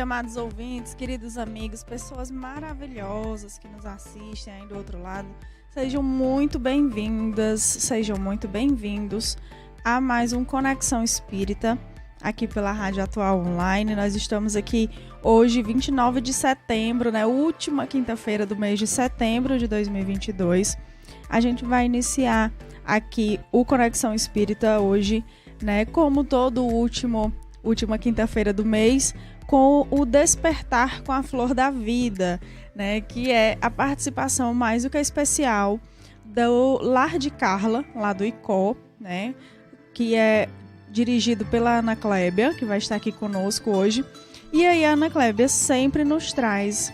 Amados ouvintes, queridos amigos, pessoas maravilhosas que nos assistem aí do outro lado, sejam muito bem-vindas, sejam muito bem-vindos a mais um Conexão Espírita aqui pela Rádio Atual Online. Nós estamos aqui hoje, 29 de setembro, última quinta-feira do mês de setembro de 2022. A gente vai iniciar aqui o Conexão Espírita hoje, como todo última quinta-feira do mês, com o Despertar com a Flor da Vida, que é a participação mais do que especial do Lar de Carla, lá do ICO, que é dirigido pela Ana Clébia, que vai estar aqui conosco hoje. E aí a Ana Clébia sempre nos traz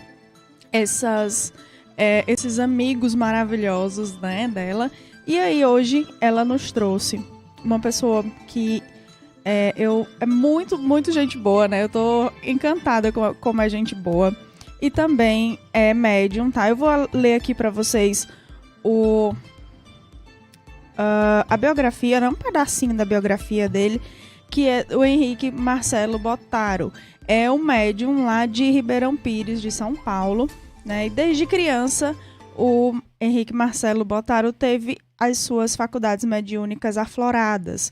esses amigos maravilhosos dela. E aí hoje ela nos trouxe uma pessoa que é muito gente boa, Eu tô encantada como é gente boa. E também é médium, tá? Eu vou ler aqui pra vocês a biografia, um pedacinho da biografia dele, que é o Henrique Marcelo Bottaro. É um médium lá de Ribeirão Pires, de São Paulo, E desde criança, o Henrique Marcelo Bottaro teve as suas faculdades mediúnicas afloradas,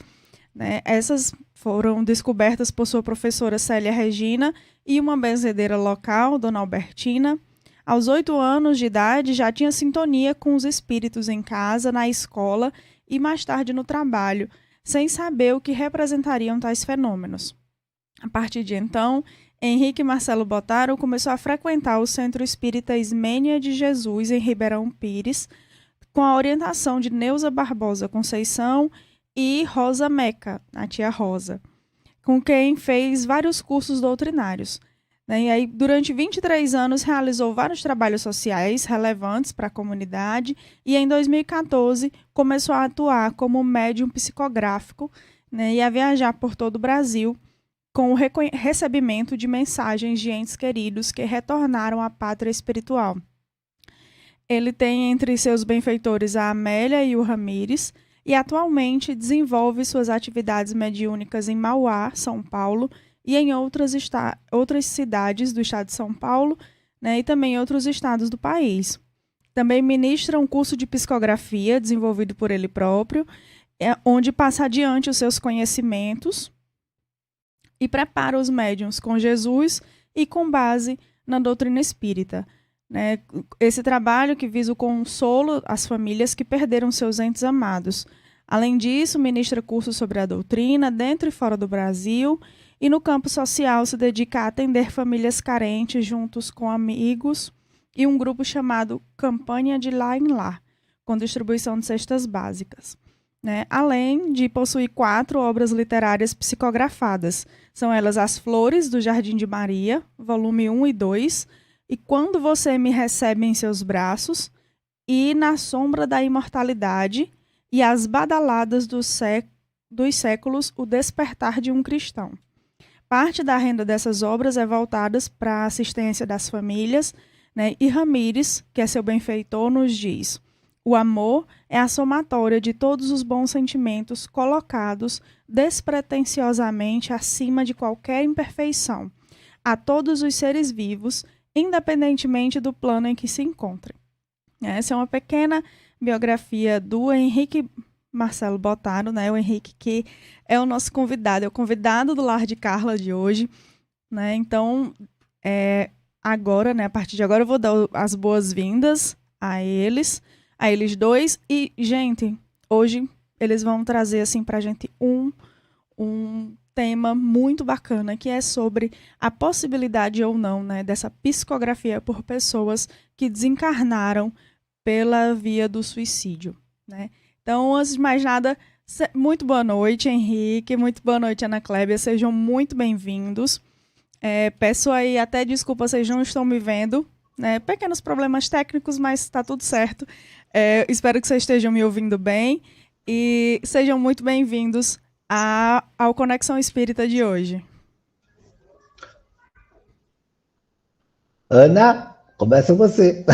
Essas foram descobertas por sua professora Célia Regina e uma benzedeira local, Dona Albertina. Aos 8 anos de idade, já tinha sintonia com os espíritos em casa, na escola e mais tarde no trabalho, sem saber o que representariam tais fenômenos. A partir de então, Henrique Marcelo Bottaro começou a frequentar o Centro Espírita Ismênia de Jesus, em Ribeirão Pires, com a orientação de Neuza Barbosa Conceição e Rosa Meca, a tia Rosa, com quem fez vários cursos doutrinários. E aí, durante 23 anos, realizou vários trabalhos sociais relevantes para a comunidade e, em 2014, começou a atuar como médium psicográfico, e a viajar por todo o Brasil com o recebimento de mensagens de entes queridos que retornaram à pátria espiritual. Ele tem entre seus benfeitores a Amélia e o Ramires, e atualmente desenvolve suas atividades mediúnicas em Mauá, São Paulo, e em outras cidades do estado de São Paulo, e também em outros estados do país. Também ministra um curso de psicografia desenvolvido por ele próprio, onde passa adiante os seus conhecimentos e prepara os médiuns com Jesus e com base na doutrina espírita. Esse trabalho que visa o consolo às famílias que perderam seus entes amados. Além disso, ministra cursos sobre a doutrina dentro e fora do Brasil e no campo social se dedica a atender famílias carentes juntos com amigos e um grupo chamado Campanha de Lá em Lá, com distribuição de cestas básicas. Além de possuir 4 obras literárias psicografadas. São elas As Flores do Jardim de Maria, volume 1 e 2, e Quando Você Me Recebe em Seus Braços, e Na Sombra da Imortalidade, e As Badaladas dos Séculos, O Despertar de um Cristão. Parte da renda dessas obras é voltada para a assistência das famílias, né? E Ramires, que é seu benfeitor, nos diz: o amor é a somatória de todos os bons sentimentos colocados despretensiosamente acima de qualquer imperfeição, a todos os seres vivos, independentemente do plano em que se encontrem. Essa é uma pequena biografia do Henrique Marcelo Bottaro, né? O Henrique, que é o nosso convidado, é o convidado do Lar de Carla de hoje, né? Então, agora, né? A partir de agora eu vou dar as boas-vindas a eles dois. E, gente, hoje eles vão trazer, assim, pra gente um tema muito bacana, que é sobre a possibilidade ou não, né, dessa psicografia por pessoas que desencarnaram pela via do suicídio, né? Então, antes de mais nada, muito boa noite, Henrique, muito boa noite, Ana Clébia, sejam muito bem-vindos. Peço aí até desculpa, vocês não estão me vendo, né? Pequenos problemas técnicos, mas está tudo certo. Espero que vocês estejam me ouvindo bem e sejam muito bem-vindos ao Conexão Espírita de hoje. Ana, começa você.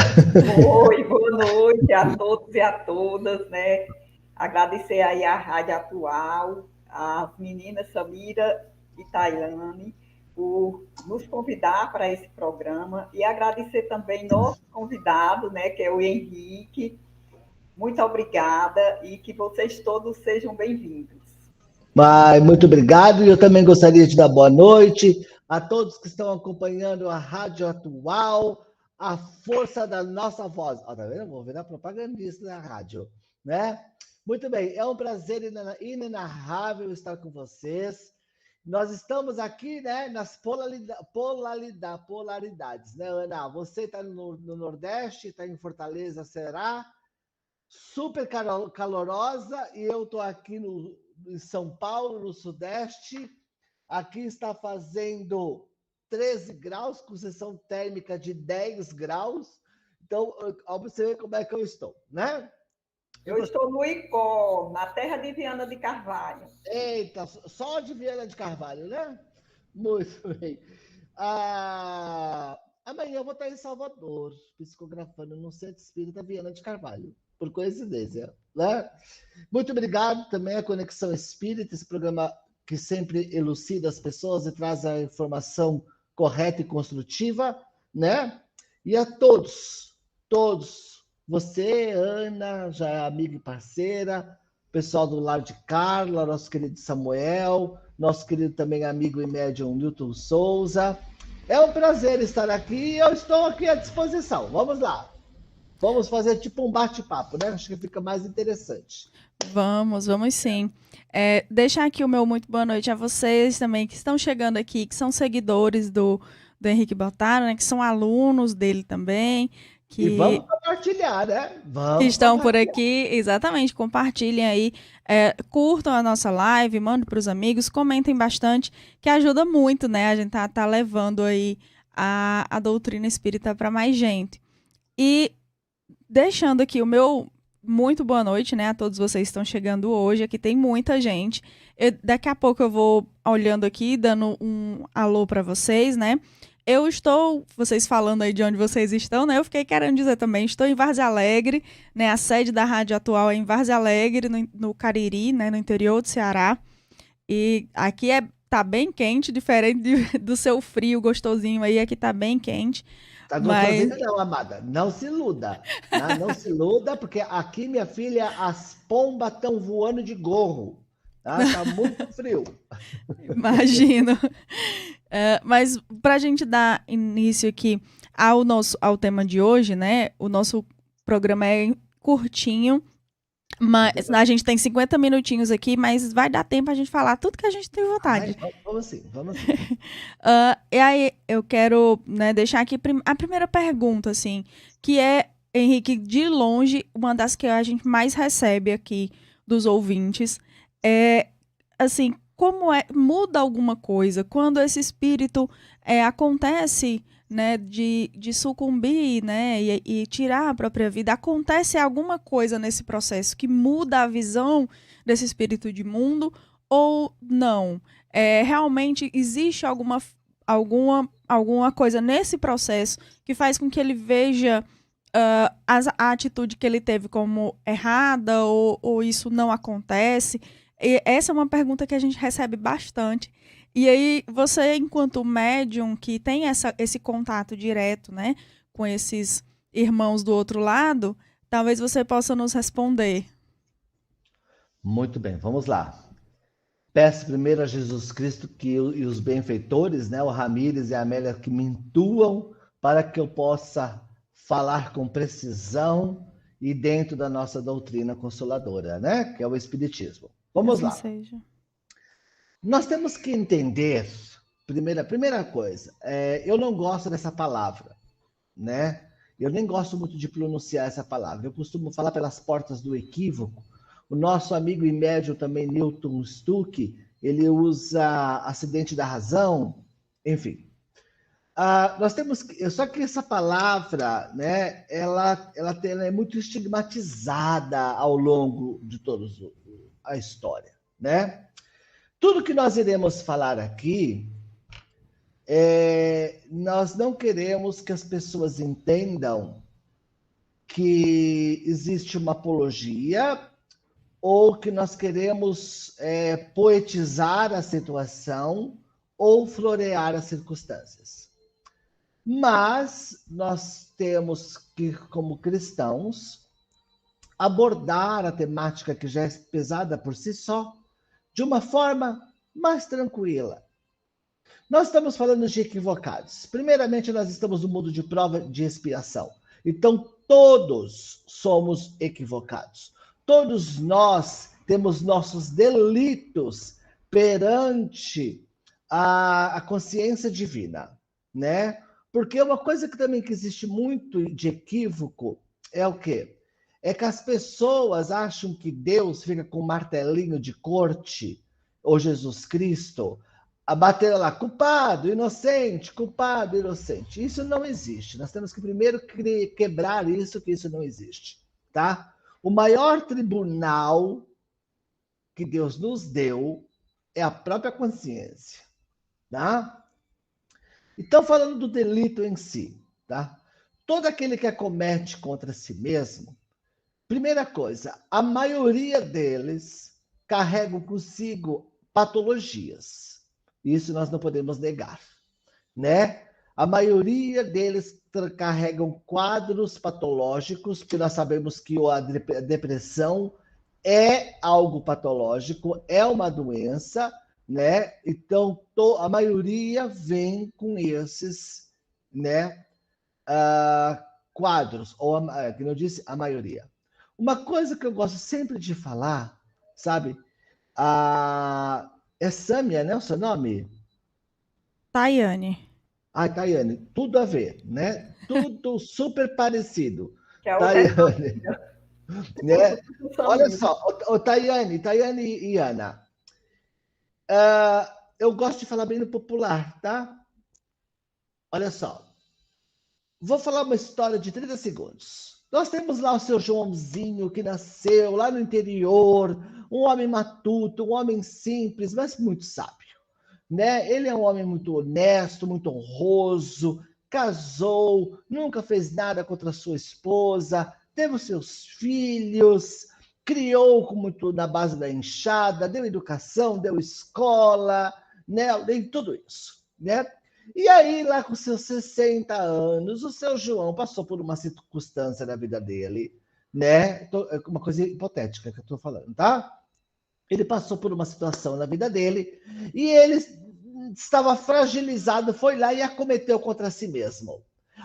Oi, boa noite a todos e a todas, né? Agradecer aí à Rádio Atual, às meninas Samira e Tailane, por nos convidar para esse programa e agradecer também nosso convidado, né, que é o Henrique. Muito obrigada e que vocês todos sejam bem-vindos. Muito obrigado, e eu também gostaria de dar boa noite a todos que estão acompanhando a Rádio Atual, a força da nossa voz. Tá vendo? Vou virar propagandista da rádio, né? Muito bem, é um prazer inenarrável estar com vocês. Nós estamos aqui, né, nas polaridades, né, Ana? Você está no Nordeste, está em Fortaleza, será? Super calorosa, e eu estou aqui em São Paulo, no Sudeste. Aqui está fazendo 13 graus, com sensação térmica de 10 graus. Então, ó, você ver como é que eu estou, né? Eu estou no Icó, na terra de Viana de Carvalho. Eita, só de Viana de Carvalho, né? Muito bem. Amanhã eu vou estar em Salvador, psicografando no Centro Espírita Viana de Carvalho, por coincidência, né? Muito obrigado também à Conexão Espírita, esse programa que sempre elucida as pessoas e traz a informação correta e construtiva, né? E a todos, você, Ana, já é amiga e parceira, pessoal do Lar de Carla, nosso querido Samuel, nosso querido também amigo e médium Newton Souza. É um prazer estar aqui e eu estou aqui à disposição. Vamos lá. Vamos fazer tipo um bate-papo, né? Acho que fica mais interessante. Vamos sim. Deixar aqui o meu muito boa noite a vocês também que estão chegando aqui, que são seguidores do Henrique Bottaro, né? Que são alunos dele também. E vamos compartilhar, né? Que estão por aqui, exatamente, compartilhem aí, curtam a nossa live, mandem para os amigos, comentem bastante, que ajuda muito, né? A gente tá levando aí a doutrina espírita para mais gente. E deixando aqui o meu muito boa noite, né, a todos vocês que estão chegando hoje. Aqui tem muita gente. Daqui a pouco eu vou olhando aqui, dando um alô para vocês, né? Eu estou, vocês falando aí de onde vocês estão, né? Eu fiquei querendo dizer também, estou em Várzea Alegre, né? A sede da Rádio Atual é em Várzea Alegre, no Cariri, né? No interior do Ceará. E aqui tá bem quente, diferente do seu frio gostosinho aí, aqui tá bem quente. Tá gostosinho não, amada. Não se iluda. Tá? Não se iluda, porque aqui, minha filha, as pombas estão voando de gorro. Tá muito frio. Imagino. Mas para a gente dar início aqui ao tema de hoje, né? O nosso programa é curtinho, mas a gente tem 50 minutinhos aqui, mas vai dar tempo a gente falar tudo que a gente tem vontade. Vamos sim. E aí eu quero, né, deixar aqui a primeira pergunta, assim, que é, Henrique, de longe, uma das que a gente mais recebe aqui dos ouvintes, assim, como muda alguma coisa quando esse espírito acontece, né, de sucumbir, né, e tirar a própria vida, acontece alguma coisa nesse processo que muda a visão desse espírito de mundo ou não? Realmente existe alguma coisa nesse processo que faz com que ele veja a atitude que ele teve como errada ou isso não acontece? E essa é uma pergunta que a gente recebe bastante. E aí, você, enquanto médium que tem esse contato direto, né, com esses irmãos do outro lado, talvez você possa nos responder. Muito bem, vamos lá. Peço primeiro a Jesus Cristo e os benfeitores, né, o Ramires e a Amélia, que me intuam para que eu possa falar com precisão e dentro da nossa doutrina consoladora, né, que é o Espiritismo. Vamos Assim lá. seja. Nós temos que entender, primeira coisa, eu não gosto dessa palavra, né? Eu nem gosto muito de pronunciar essa palavra. Eu costumo falar pelas portas do equívoco. O nosso amigo e médium também, Newton Stuck, ele usa acidente da razão, enfim. Nós temos só que essa palavra, né, ela é muito estigmatizada ao longo de toda a história, né? Tudo que nós iremos falar aqui, nós não queremos que as pessoas entendam que existe uma apologia ou que nós queremos poetizar a situação ou florear as circunstâncias. Mas nós temos que, como cristãos, abordar a temática que já é pesada por si só, de uma forma mais tranquila. Nós estamos falando de equivocados. Primeiramente, nós estamos no mundo de prova de expiação. Então, todos somos equivocados. Todos nós temos nossos delitos perante a consciência divina, né? Porque uma coisa que também que existe muito de equívoco é o quê? É que as pessoas acham que Deus fica com um martelinho de corte, ou Jesus Cristo, a bater lá, culpado, inocente, culpado, inocente. Isso não existe. Nós temos que primeiro quebrar isso, que isso não existe, tá? O maior tribunal que Deus nos deu é a própria consciência, tá? Então, falando do delito em si, tá? Todo aquele que comete contra si mesmo, primeira coisa, a maioria deles carregam consigo patologias. Isso nós não podemos negar, né? A maioria deles carregam quadros patológicos, porque nós sabemos que a depressão é algo patológico, é uma doença, né? Então, a maioria vem com esses, né, quadros, ou, como eu disse, a maioria. Uma coisa que eu gosto sempre de falar, sabe? É Sâmia, né? O seu nome? Tayane. Tayane, tudo a ver, né? Tudo super parecido. Que é Tayane, né? Olha só, Tayane e Ana. Eu gosto de falar bem no popular, tá? Olha só. Vou falar uma história de 30 segundos. Nós temos lá o seu Joãozinho, que nasceu lá no interior, um homem matuto, um homem simples, mas muito sábio, né? Ele é um homem muito honesto, muito honroso, casou, nunca fez nada contra sua esposa, teve os seus filhos, criou muito na base da enxada, deu educação, deu escola, né? Deu tudo isso, né? E aí, lá com seus 60 anos, o seu João passou por uma circunstância na vida dele, né? Uma coisa hipotética que eu estou falando, tá? Ele passou por uma situação na vida dele e ele estava fragilizado, foi lá e acometeu contra si mesmo.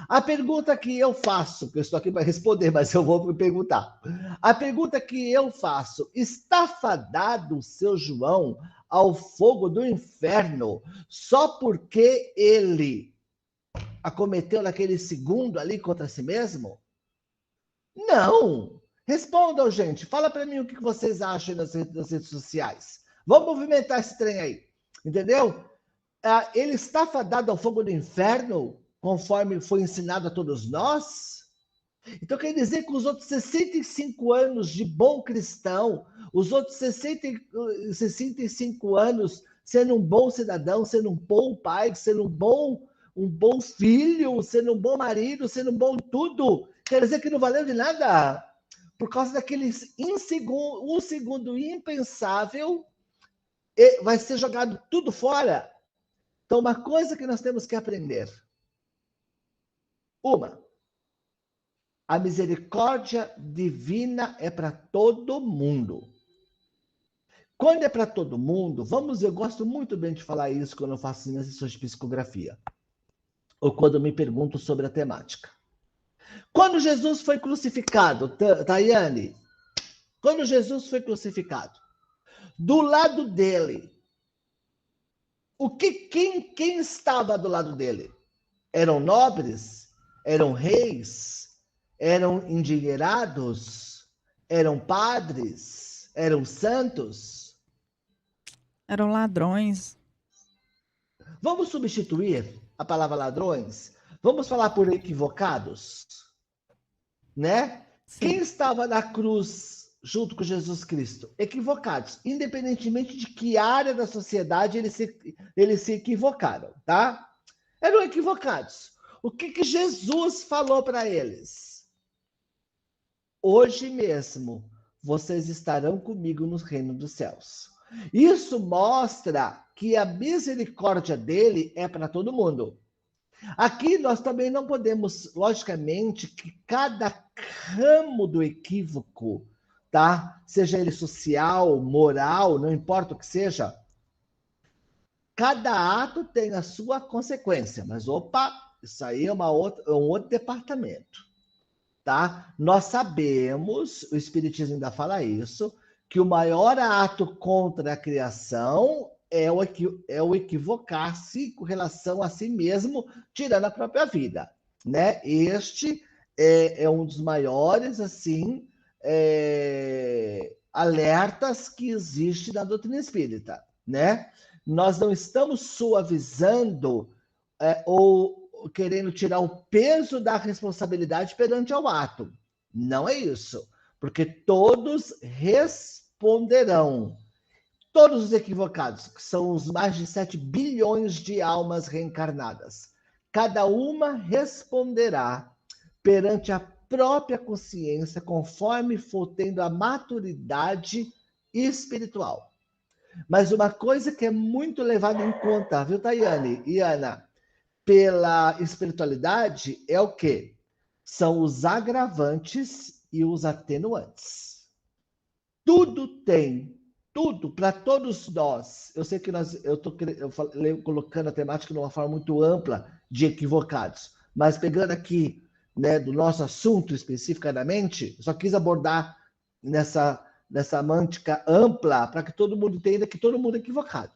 A pergunta que eu faço, que eu estou aqui para responder, mas eu vou perguntar. A pergunta que eu faço, está fadado o seu João ao fogo do inferno só porque ele acometeu naquele segundo ali contra si mesmo? Não! Respondam, gente. Fala para mim o que vocês acham nas redes sociais. Vamos movimentar esse trem aí. Entendeu? Ele está fadado ao fogo do inferno conforme foi ensinado a todos nós? Então quer dizer que os outros 65 anos de bom cristão, os outros 65 anos sendo um bom cidadão, sendo um bom pai, sendo um bom filho, sendo um bom marido, sendo um bom tudo, quer dizer que não valeu de nada? Por causa daquele um segundo impensável, vai ser jogado tudo fora. Então, uma coisa que nós temos que aprender. A misericórdia divina é para todo mundo. Quando é para todo mundo, eu gosto muito bem de falar isso quando eu faço minhas sessões de psicografia, ou quando me pergunto sobre a temática. Quando Jesus foi crucificado, Tayane, quando Jesus foi crucificado, do lado dele, quem estava do lado dele? Eram nobres? Eram reis? Eram endinheirados? Eram padres? Eram santos? Eram ladrões. Vamos substituir a palavra ladrões? Vamos falar por equivocados? Né? Sim. Quem estava na cruz junto com Jesus Cristo? Equivocados, independentemente de que área da sociedade eles se equivocaram, tá? Eram equivocados. O que Jesus falou para eles? Hoje mesmo, vocês estarão comigo no reino dos céus. Isso mostra que a misericórdia dele é para todo mundo. Aqui nós também não podemos, logicamente, que cada ramo do equívoco, tá? Seja ele social, moral, não importa o que seja, cada ato tem a sua consequência. Mas, isso aí é um outro departamento, tá? Nós sabemos, o Espiritismo ainda fala isso, que o maior ato contra a criação é o equivocar-se com relação a si mesmo, tirando a própria vida, né? Este é um dos maiores, assim, alertas que existe na doutrina espírita, né? Nós não estamos suavizando ou querendo tirar o peso da responsabilidade perante ao ato. Não é isso, porque todos responderão. Todos os equivocados, que são os mais de 7 bilhões de almas reencarnadas, cada uma responderá perante a própria consciência, conforme for tendo a maturidade espiritual. Mas uma coisa que é muito levada em conta, viu, Tayane e Ana, pela espiritualidade, é o quê? São os agravantes e os atenuantes. Tudo tem. Tudo, para todos nós. Eu sei que eu estou colocando a temática de uma forma muito ampla de equivocados, mas pegando aqui, né, do nosso assunto especificamente, só quis abordar nessa semântica ampla para que todo mundo entenda que todo mundo é equivocado,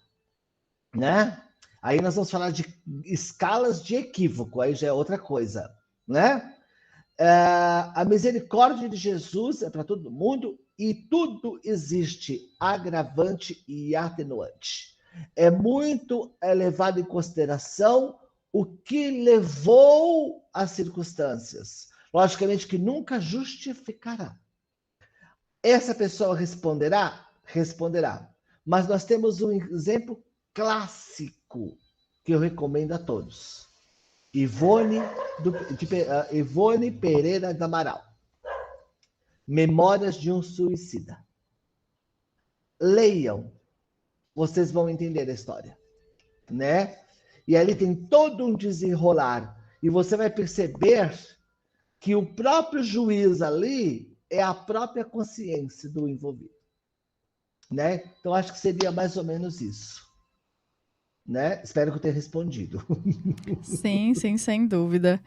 né? Aí nós vamos falar de escalas de equívoco, aí já é outra coisa, né? A misericórdia de Jesus é para todo mundo e tudo existe agravante e atenuante. É muito levado em consideração o que levou às circunstâncias. Logicamente que nunca justificará. Essa pessoa responderá? Responderá. Mas nós temos um exemplo clássico que eu recomendo a todos. Ivone Pereira do Amaral. Memórias de um Suicida. Leiam, vocês vão entender a história, né? E ali tem todo um desenrolar. E você vai perceber que o próprio juiz ali é a própria consciência do envolvido, né? Então, acho que seria mais ou menos isso, né? Espero que eu tenha respondido. Sim, sem dúvida.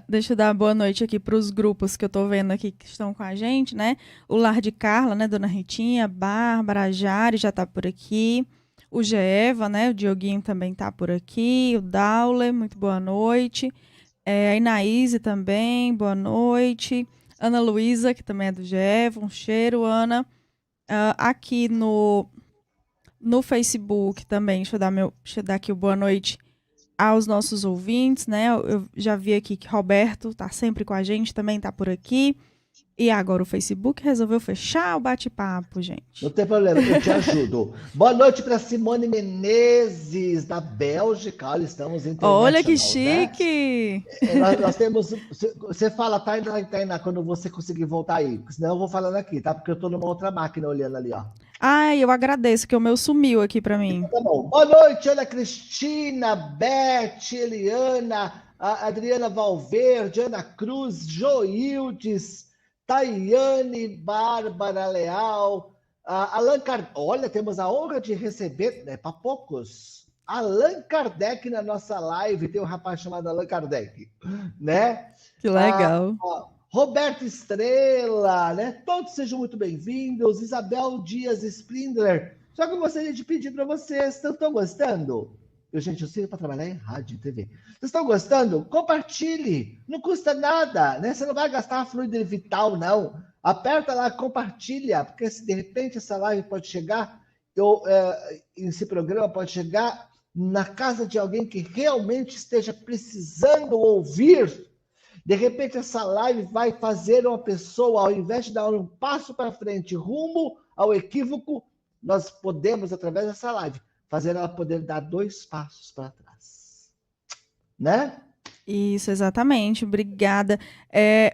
Deixa eu dar boa noite aqui para os grupos que eu estou vendo aqui que estão com a gente, né? O Lar de Carla, né? Dona Ritinha, Bárbara, a Jari já está por aqui. O Geeva, né? O Dioguinho também está por aqui. O Dauler, muito boa noite. A Inaíse também, boa noite. Ana Luísa, que também é do Geeva, um cheiro, Ana. Aqui no Facebook também, deixa eu dar aqui o boa noite aos nossos ouvintes, né? Eu já vi aqui que Roberto está sempre com a gente, também está por aqui. E agora o Facebook resolveu fechar o bate-papo, gente. Não tem problema, eu te ajudo. Boa noite para Simone Menezes, da Bélgica. Olha, estamos internacional, Olha que né? chique! Nós temos. Você fala, Tainá, quando você conseguir voltar aí. Senão eu vou falando aqui, tá? Porque eu estou numa outra máquina olhando ali, ó. Ai, eu agradeço que o meu sumiu aqui para mim. Tá bom. Boa noite, Ana Cristina, Beth, Eliana, Adriana Valverde, Ana Cruz, Joildes, Tayane, Bárbara Leal, Allan Kardec. Olha, temos a honra de receber, né, para poucos, Allan Kardec na nossa live. Tem um rapaz chamado Allan Kardec, né? Que legal. Roberto Estrela, né? Todos sejam muito bem-vindos. Isabel Dias Splindler. Só que eu gostaria de pedir para vocês, estão gostando? Gente, eu sei para trabalhar em rádio e TV. Vocês estão gostando? Compartilhe. Não custa nada, né? Você não vai gastar fluido vital, não. Aperta lá, compartilha, porque se de repente essa live pode chegar, esse programa pode chegar na casa de alguém que realmente esteja precisando ouvir. De repente, essa live vai fazer uma pessoa, ao invés de dar um passo para frente, rumo ao equívoco, nós podemos, através dessa live, fazer ela poder dar 2 passos para trás. Né? Isso, exatamente. Obrigada.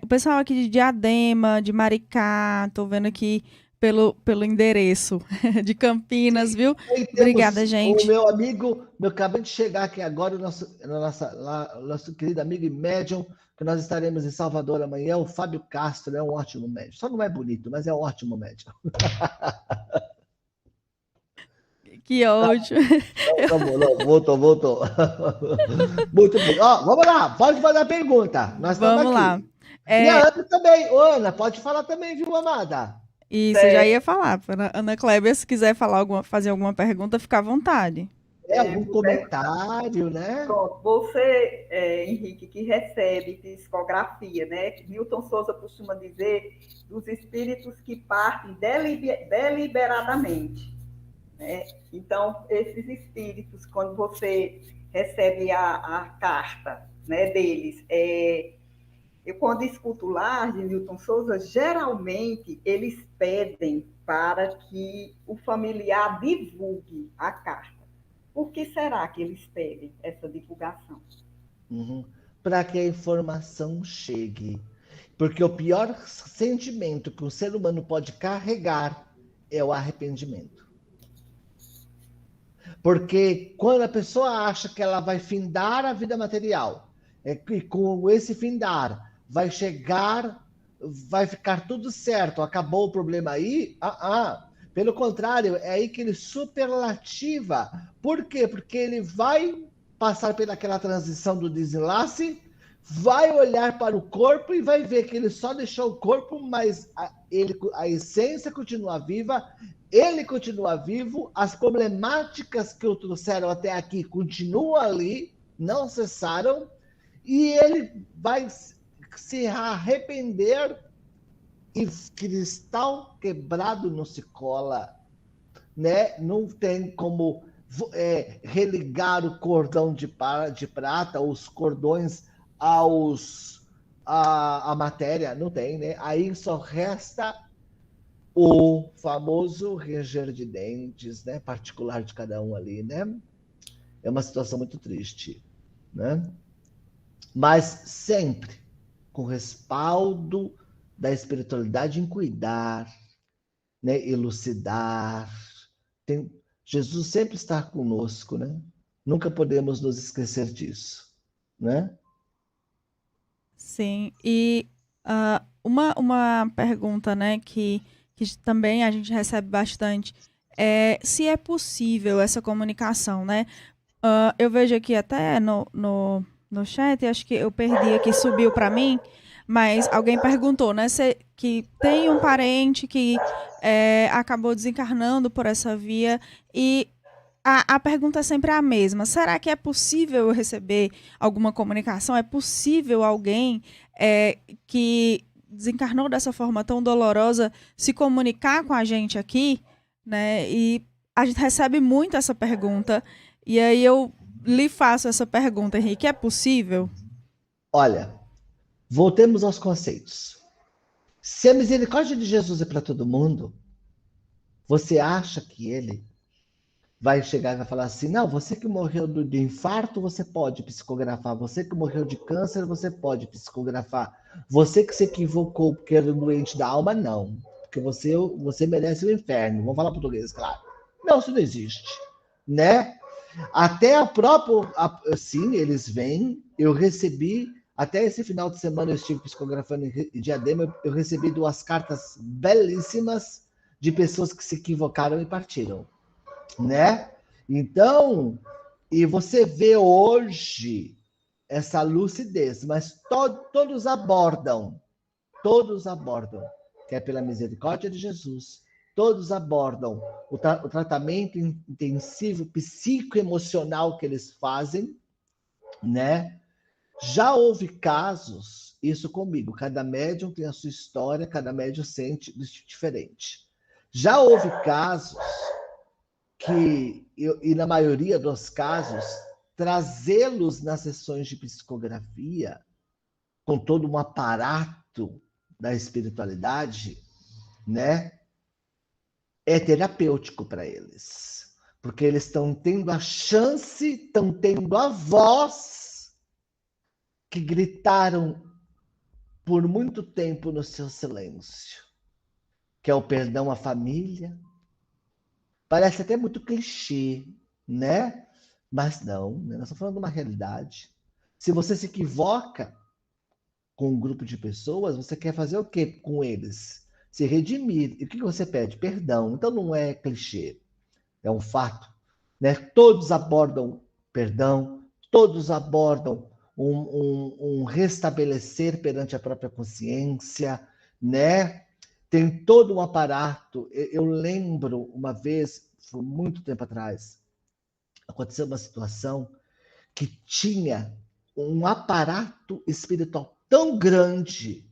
O pessoal aqui de Diadema, de Maricá, tô vendo aqui pelo endereço de Campinas, viu? Obrigada, gente. O meu amigo, acabei de chegar aqui agora, o nosso querido amigo e médium, que nós estaremos em Salvador amanhã, o Fábio Castro, é um ótimo médium. Só não é bonito, mas é um ótimo médium. Que ótimo. Voltou. Muito bem. Vamos lá, pode fazer a pergunta. Nós vamos lá. E a Ana também. Ana, pode falar também, viu, amada? Isso, eu já ia falar. Ana Kleber, se quiser fazer alguma pergunta, fica à vontade. Algum comentário, né? Pronto, você, Henrique, que recebe psicografia, né? Milton Souza costuma dizer dos espíritos que partem deliberadamente, né? Então, esses espíritos, quando você recebe a carta, né, deles, eu quando escuto lá de Milton Souza, geralmente eles pedem para que o familiar divulgue a carta. Por que será que eles pedem essa divulgação? Para que a informação chegue. Porque o pior sentimento que o ser humano pode carregar é o arrependimento. Porque quando a pessoa acha que ela vai findar a vida material, e com esse findar vai chegar, vai ficar tudo certo, acabou o problema aí, pelo contrário, é aí que ele superlativa. Por quê? Porque ele vai passar pelaquela transição do desenlace, vai olhar para o corpo e vai ver que ele só deixou o corpo, mas a essência continua viva, ele continua vivo, as problemáticas que o trouxeram até aqui continuam ali, não cessaram, e ele vai se arrepender. E cristal quebrado não se cola, né? Não tem como religar o cordão de prata, os cordões à matéria, não tem, né? Aí só resta o famoso ranger de dentes, né? Particular de cada um ali, né? É uma situação muito triste, né? Mas sempre com respaldo da espiritualidade em cuidar, né? Elucidar. Jesus sempre está conosco, né? Nunca podemos nos esquecer disso, né? Sim, e uma pergunta, né, que também a gente recebe bastante, é se é possível essa comunicação, né? Eu vejo aqui até no chat, acho que eu perdi aqui, subiu para mim, mas alguém perguntou, né, que tem um parente que acabou desencarnando por essa via, e a pergunta é sempre a mesma. Será que é possível eu receber alguma comunicação? É possível alguém que desencarnou dessa forma tão dolorosa se comunicar com a gente aqui? Né? E a gente recebe muito essa pergunta. E aí eu lhe faço essa pergunta, Henrique, é possível? Olha, voltemos aos conceitos. Se a misericórdia de Jesus é para todo mundo, você acha que ele vai chegar e vai falar assim, não, você que morreu de infarto, você pode psicografar. Você que morreu de câncer, você pode psicografar. Você que se equivocou porque era doente da alma, não. Porque você merece o inferno. Vamos falar português, claro. Não, isso não existe. Né? Até a própria... Sim, eles vêm. Eu recebi... Até esse final de semana eu estive psicografando em Diadema. Eu recebi 2 cartas belíssimas de pessoas que se equivocaram e partiram. Né? Então, e você vê hoje essa lucidez, mas todos abordam, que é pela misericórdia de Jesus, todos abordam o tratamento intensivo psicoemocional que eles fazem, né? Já houve casos, isso comigo, cada médium tem a sua história, cada médium sente diferente. Já houve casos e na maioria dos casos, trazê-los nas sessões de psicografia, com todo um aparato da espiritualidade, né, é terapêutico para eles. Porque eles estão tendo a chance, estão tendo a voz que gritaram por muito tempo no seu silêncio, que é o perdão à família. Parece até muito clichê, né? Mas não, né? Nós estamos falando de uma realidade. Se você se equivoca com um grupo de pessoas, você quer fazer o quê com eles? Se redimir. E o que você pede? Perdão. Então não é clichê, é um fato. Né? Todos abordam perdão, todos abordam um restabelecer perante a própria consciência, né? Tem todo um aparato. Eu lembro uma vez, foi muito tempo atrás, aconteceu uma situação que tinha um aparato espiritual tão grande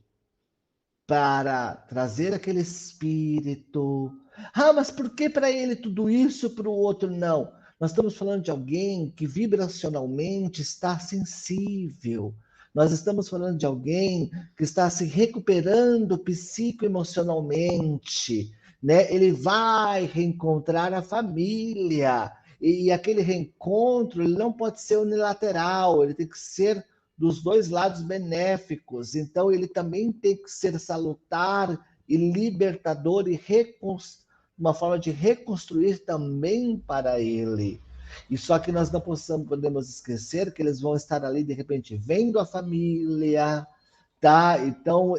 para trazer aquele espírito. Ah, mas por que para ele tudo isso, para o outro não? Nós estamos falando de alguém que vibracionalmente está sensível. Nós estamos falando de alguém que está se recuperando psicoemocionalmente, né? Ele vai reencontrar a família. E aquele reencontro ele não pode ser unilateral, ele tem que ser dos 2 lados benéficos. Então, ele também tem que ser salutar e libertador e uma forma de reconstruir também para ele. E só que nós não podemos esquecer que eles vão estar ali, de repente, vendo a família, tá? Então,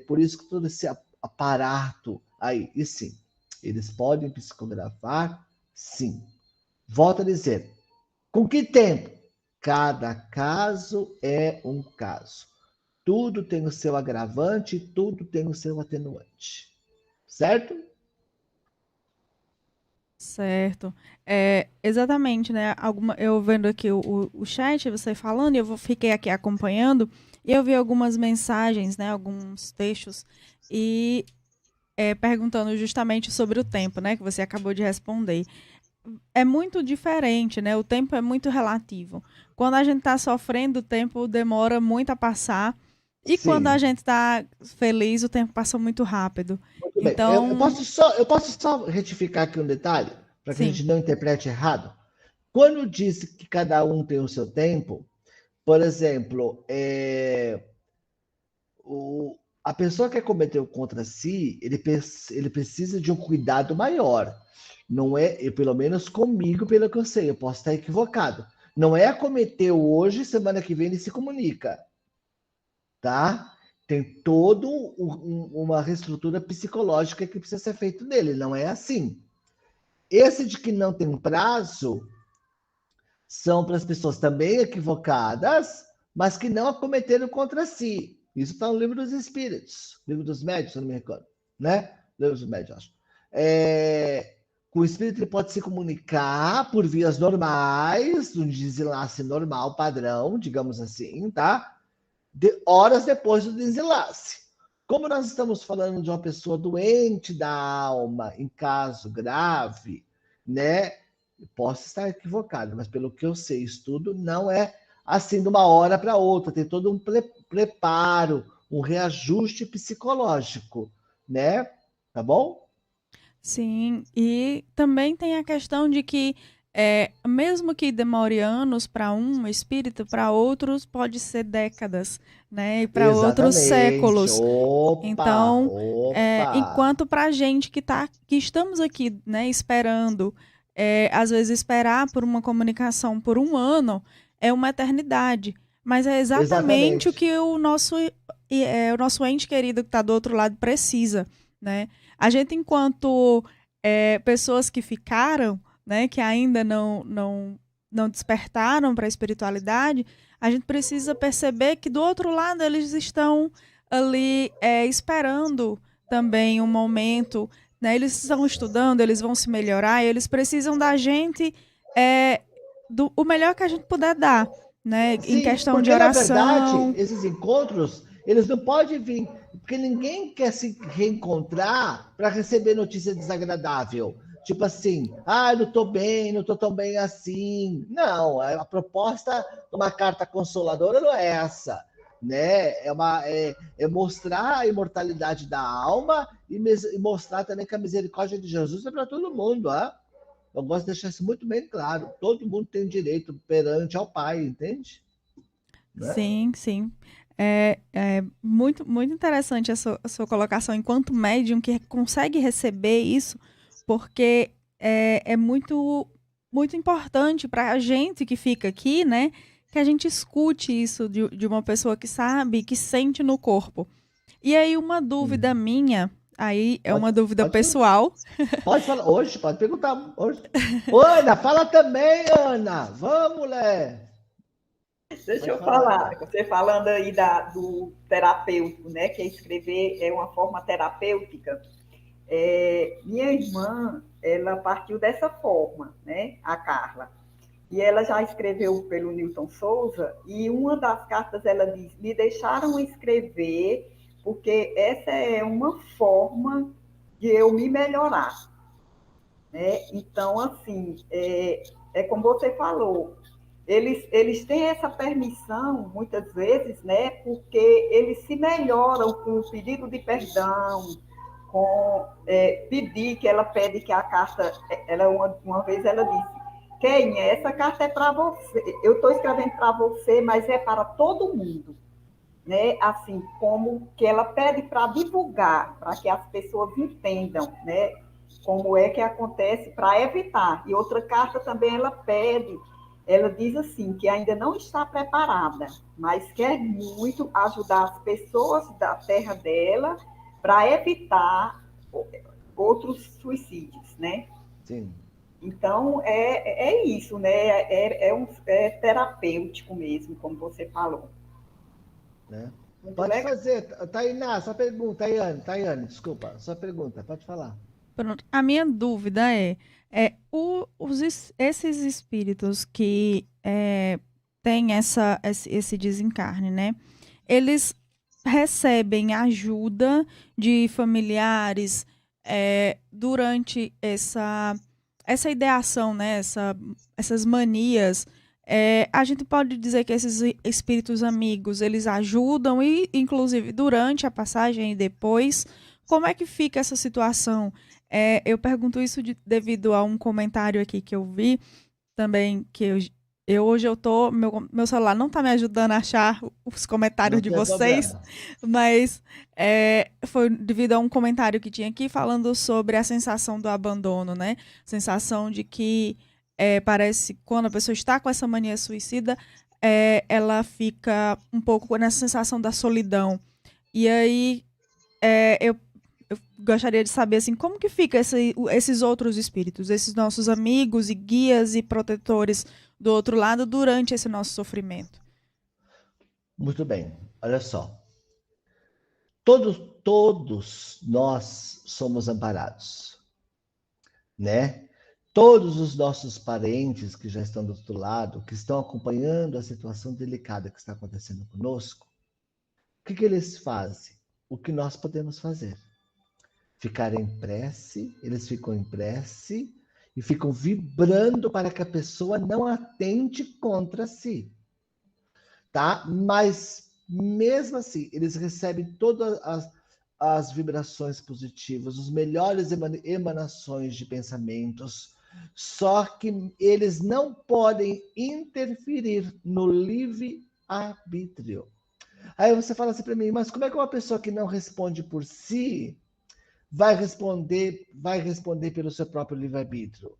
por isso que todo esse aparato aí, e sim, eles podem psicografar, sim. Volto a dizer, com que tempo? Cada caso é um caso. Tudo tem o seu agravante, tudo tem o seu atenuante. Certo? Certo. Exatamente, né? Eu vendo aqui o chat, você falando, e fiquei aqui acompanhando, e eu vi algumas mensagens, né? Alguns textos, e perguntando justamente sobre o tempo, né? Que você acabou de responder. É muito diferente, né? O tempo é muito relativo. Quando a gente está sofrendo, o tempo demora muito a passar. E quando a Sim. gente está feliz, o tempo passa muito rápido. Muito bem. Então, Eu posso só retificar aqui um detalhe, para que a sim, gente não interprete errado. Quando diz que cada um tem o seu tempo, por exemplo, a pessoa que cometeu contra si, ele precisa de um cuidado maior. Não é, pelo menos comigo, pelo que eu sei, eu posso estar equivocado. Não é acometeu hoje, semana que vem ele se comunica. Tá? Tem toda uma reestrutura psicológica que precisa ser feito dele. Não é assim. Esse de que não tem prazo são para as pessoas também equivocadas, mas que não acometeram contra si. Isso está no livro dos Espíritos, livro dos Médios, se eu não me recordo, né? Livro dos Médios, acho. Com o espírito ele pode se comunicar por vias normais, um desenlace normal, padrão, digamos assim, tá? Horas depois do desenlace. Como nós estamos falando de uma pessoa doente da alma, em caso grave, né? Posso estar equivocado, mas pelo que eu sei, estudo não é assim de uma hora para outra, tem todo um preparo, um reajuste psicológico, né? Tá bom? Sim, e também tem a questão de que, mesmo que demore anos para um espírito, para outros pode ser décadas, né? E para outros Exatamente. séculos. Opa, Então, opa. enquanto para a gente que estamos aqui, né, esperando, às vezes esperar por uma comunicação por um ano é uma eternidade. Mas é exatamente o Exatamente. que o nosso ente querido que está do outro lado precisa, né? A gente, enquanto pessoas que ficaram, né, que ainda não despertaram para a espiritualidade, a gente precisa perceber que do outro lado eles estão ali esperando também um momento, né? Eles estão estudando, eles vão se melhorar, e eles precisam da gente o melhor que a gente puder dar, né? Em Sim, questão de porque na verdade, oração. esses encontros, eles não podem vir, porque ninguém quer se reencontrar para receber notícia desagradável. Tipo assim, ah, não estou bem, não estou tão bem assim. Não, a proposta de uma carta consoladora não é essa, né? É mostrar a imortalidade da alma e mostrar também que a misericórdia de Jesus é para todo mundo, ah? Eu gosto de deixar isso muito bem claro. Todo mundo tem direito perante ao Pai, entende? Né? Sim, sim. É muito, muito interessante a sua colocação enquanto médium que consegue receber isso, porque é muito, muito importante para a gente que fica aqui, né? Que a gente escute isso de uma pessoa que sabe, que sente no corpo. E aí, uma dúvida Sim. minha, aí é Pode, uma dúvida pode, pessoal. pode falar. Hoje, pode perguntar. Hoje. Ô, Ana, fala também, Ana. Vamos, mulher. Deixa Pode eu falar. falar, você falando aí do terapêutico, né? Que é escrever é uma forma terapêutica. Minha irmã, ela partiu dessa forma, né? A Carla. E ela já escreveu pelo Newton Souza, e uma das cartas ela diz: me deixaram escrever, porque essa é uma forma de eu me melhorar. Né? Então, assim, como você falou, eles têm essa permissão, muitas vezes, né? Porque eles se melhoram com o pedido de perdão, com pedir que ela pede que a carta, ela uma vez ela disse, Kênia, essa carta é para você, eu estou escrevendo para você, mas é para todo mundo, né? Assim, como que ela pede para divulgar, para que as pessoas entendam, né? Como é que acontece para evitar. E outra carta também ela pede, ela diz assim, que ainda não está preparada, mas quer muito ajudar as pessoas da terra dela para evitar outros suicídios, né? Sim. Então, é isso, né? É terapêutico mesmo, como você falou. Né? Muito Pode legal. fazer. Tainá, sua pergunta. Tayane, desculpa. Sua pergunta, pode falar. Pronto. A minha dúvida esses espíritos que têm esse desencarne, né? Eles recebem ajuda de familiares durante essa ideação, né? Essas manias. A gente pode dizer que esses espíritos amigos, eles ajudam e, inclusive, durante a passagem e depois, como é que fica essa situação? Eu pergunto isso devido a um comentário aqui que eu vi também, que hoje eu tô, meu celular não tá me ajudando a achar os comentários Não de tem vocês, problema. mas foi devido a um comentário que tinha aqui falando sobre a sensação do abandono, né? Sensação de que parece quando a pessoa está com essa mania suicida, ela fica um pouco nessa sensação da solidão. E aí eu gostaria de saber assim, como que fica esses outros espíritos, esses nossos amigos e guias e protetores do outro lado durante esse nosso sofrimento. Muito bem. Olha só. Todos nós somos amparados, né? Todos os nossos parentes que já estão do outro lado, que estão acompanhando a situação delicada que está acontecendo conosco, o que eles fazem? O que nós podemos fazer? Ficar em prece, eles ficam em prece e ficam vibrando para que a pessoa não atente contra si, tá? Mas mesmo assim, eles recebem todas as vibrações positivas, os melhores emanações de pensamentos, só que eles não podem interferir no livre-arbítrio. Aí você fala assim para mim, mas como é que uma pessoa que não responde por si vai responder pelo seu próprio livre-arbítrio?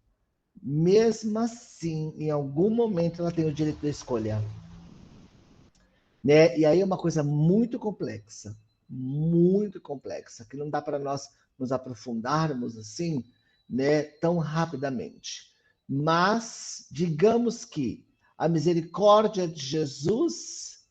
Mesmo assim, em algum momento ela tem o direito da escolha, né? E aí é uma coisa muito complexa, que não dá para nós nos aprofundarmos assim, né, tão rapidamente. Mas digamos que a misericórdia de Jesus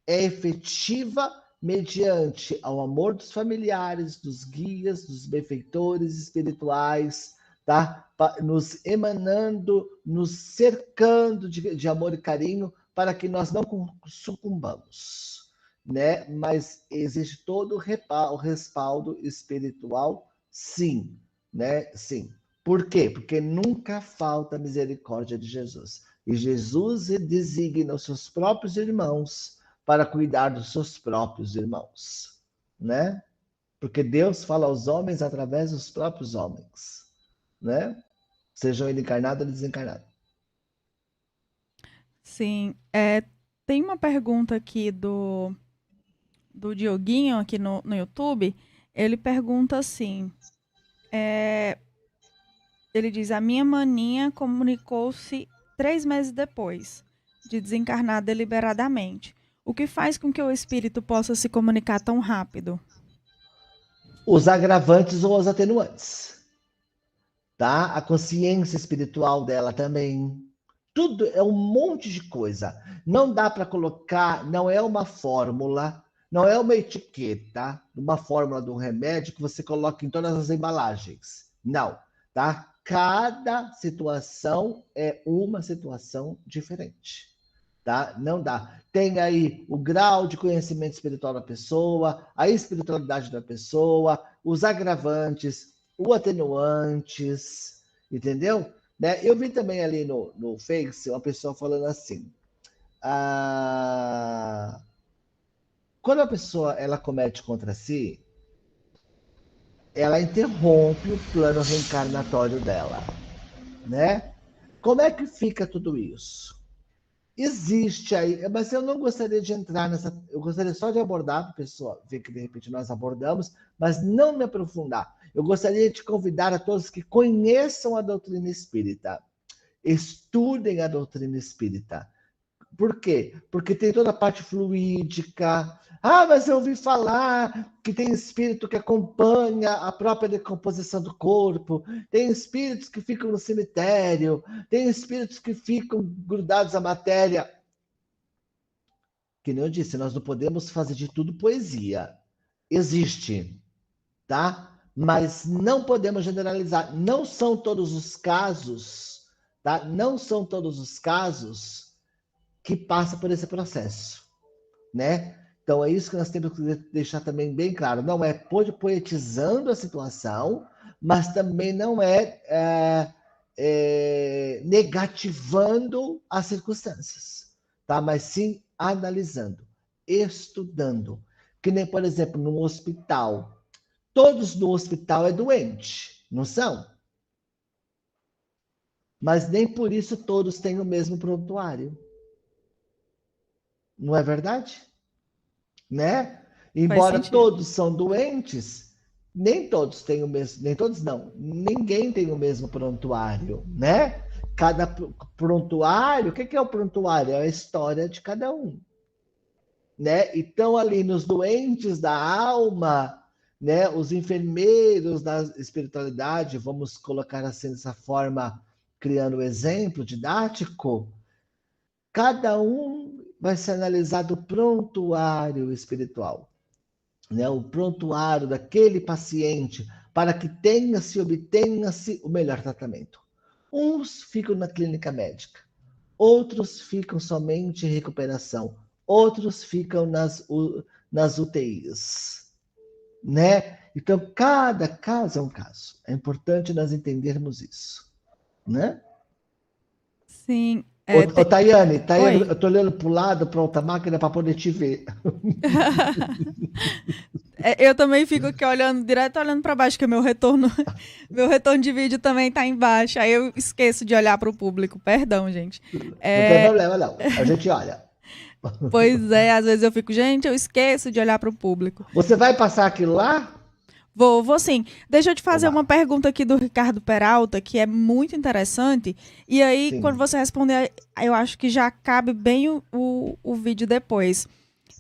é efetiva mediante ao amor dos familiares, dos guias, dos benfeitores espirituais, tá? Nos emanando, nos cercando de amor e carinho para que nós não sucumbamos, né? Mas existe todo o respaldo espiritual, sim, né? Sim. Por quê? Porque nunca falta a misericórdia de Jesus. E Jesus designa os seus próprios irmãos para cuidar dos seus próprios irmãos, né? Porque Deus fala aos homens através dos próprios homens, né? Sejam ele encarnado ou desencarnado. Sim, tem uma pergunta aqui do Dioguinho aqui no YouTube. Ele pergunta assim, é, ele diz, a minha maninha comunicou-se 3 meses depois de desencarnar deliberadamente. O que faz com que o espírito possa se comunicar tão rápido? Os agravantes ou os atenuantes, tá? A consciência espiritual dela também. Tudo é um monte de coisa. Não dá para colocar, não é uma fórmula, não é uma etiqueta, uma fórmula de um remédio que você coloca em todas as embalagens. Não, tá? Cada situação é uma situação diferente, tá? Não dá. Tem aí o grau de conhecimento espiritual da pessoa, a espiritualidade da pessoa, os agravantes, os atenuantes, entendeu? Né? Eu vi também ali no Face uma pessoa falando assim, ah, quando a pessoa ela comete contra si, ela interrompe o plano reencarnatório dela, né? Como é que fica tudo isso? Existe aí, mas eu não gostaria de entrar nessa. Eu gostaria só de abordar para a pessoa ver que de repente nós abordamos, mas não me aprofundar. Eu gostaria de convidar a todos que conheçam a doutrina espírita, estudem a doutrina espírita. Por quê? Porque tem toda a parte fluídica. Ah, mas eu ouvi falar que tem espírito que acompanha a própria decomposição do corpo, tem espíritos que ficam no cemitério, tem espíritos que ficam grudados à matéria. Que nem eu disse, nós não podemos fazer de tudo poesia. Existe, tá? Mas não podemos generalizar. Não são todos os casos, tá? Não são todos os casos que passa por esse processo, né? Então é isso que nós temos que deixar também bem claro. Não é poetizando a situação, mas também não negativando as circunstâncias, tá? Mas sim analisando, estudando. Que nem, por exemplo, no hospital. Todos no hospital é doente, não são? Mas nem por isso todos têm o mesmo prontuário. Não é verdade? Né? Faz Embora sentido. todos são doentes, nem todos têm o mesmo, nem todos não, ninguém tem o mesmo prontuário, né? Cada prontuário, o que é o prontuário? É a história de cada um, né? Então ali nos doentes da alma, né? Os enfermeiros da espiritualidade, vamos colocar assim dessa forma, criando um exemplo didático, cada um vai ser analisado o prontuário espiritual, né? O prontuário daquele paciente para que obtenha-se o melhor tratamento. Uns ficam na clínica médica, outros ficam somente em recuperação, outros ficam nas UTIs, né? Então, cada caso é um caso. É importante nós entendermos isso, né? Sim. Ô, Tayane, Oi. eu tô olhando pro lado, pra outra máquina, para poder te ver. Eu também fico aqui olhando, direto olhando para baixo, que meu retorno, meu retorno de vídeo também tá embaixo. Aí eu esqueço de olhar para o público. Perdão, gente. Não tem É, problema, não. A gente olha. pois é, às vezes eu fico, gente, eu esqueço de olhar para o público. Você vai passar aquilo lá? Vou sim. Deixa eu te fazer Oba. uma pergunta aqui do Ricardo Peralta, que é muito interessante. E aí, quando Sim. você responder, eu acho que já cabe bem o vídeo depois,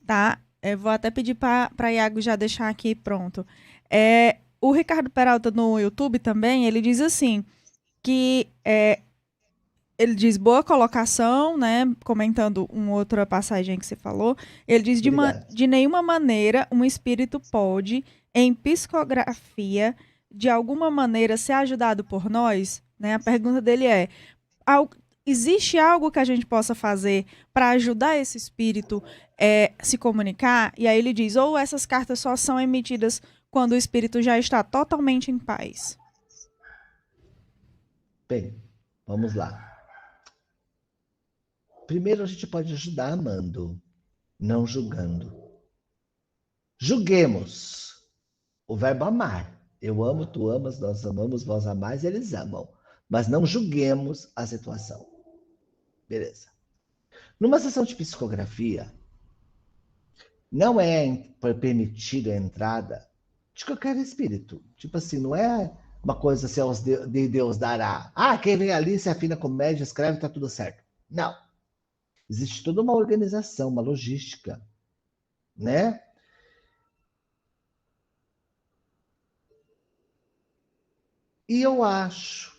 tá? Eu vou até pedir para Iago já deixar aqui pronto. O Ricardo Peralta no YouTube também, ele diz assim, que ele diz boa colocação, né? Comentando uma outra passagem que você falou. Ele diz Obrigado. de nenhuma maneira um espírito pode, em psicografia, de alguma maneira ser ajudado por nós, né? A pergunta dele é: existe algo que a gente possa fazer para ajudar esse espírito a se comunicar? E aí ele diz: ou essas cartas só são emitidas quando o espírito já está totalmente em paz. Bem, vamos lá. Primeiro, a gente pode ajudar amando, não julgando. Julguemos. O verbo amar. Eu amo, tu amas, nós amamos, vós amais, eles amam. Mas não julguemos a situação. Beleza. Numa sessão de psicografia, não é permitida a entrada de qualquer espírito. Tipo assim, não é uma coisa assim, de Deus dará. Ah, quem vem ali se afina com média, escreve, tá tudo certo. Não. Existe toda uma organização, uma logística, né? E eu acho,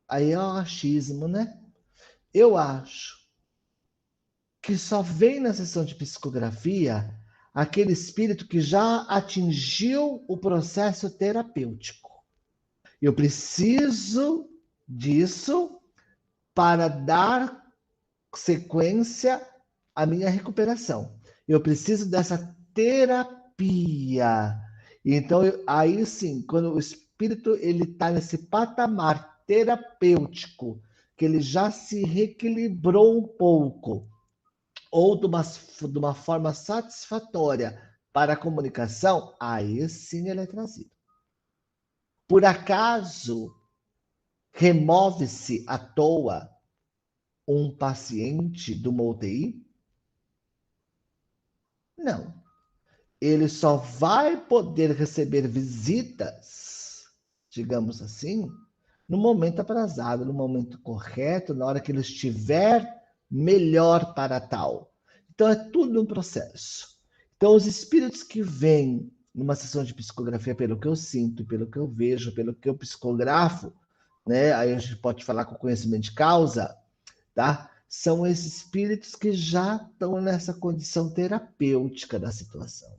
aí é o achismo, né? Eu acho que só vem na sessão de psicografia aquele espírito que já atingiu o processo terapêutico. Eu preciso disso para dar sequência à minha recuperação. Eu preciso dessa terapia. Então, aí sim, quando o espírito ele está nesse patamar terapêutico, que ele já se reequilibrou um pouco, ou de uma forma satisfatória para a comunicação, aí sim ele é trazido. Por acaso, remove-se à toa um paciente de uma UTI? Não. Ele só vai poder receber visitas, digamos assim, no momento aprazado, no momento correto, na hora que ele estiver melhor para tal. Então é tudo um processo. Então os espíritos que vêm numa sessão de psicografia, pelo que eu sinto, pelo que eu vejo, pelo que eu psicografo, né? Aí a gente pode falar com conhecimento de causa, tá? São esses espíritos que já estão nessa condição terapêutica da situação,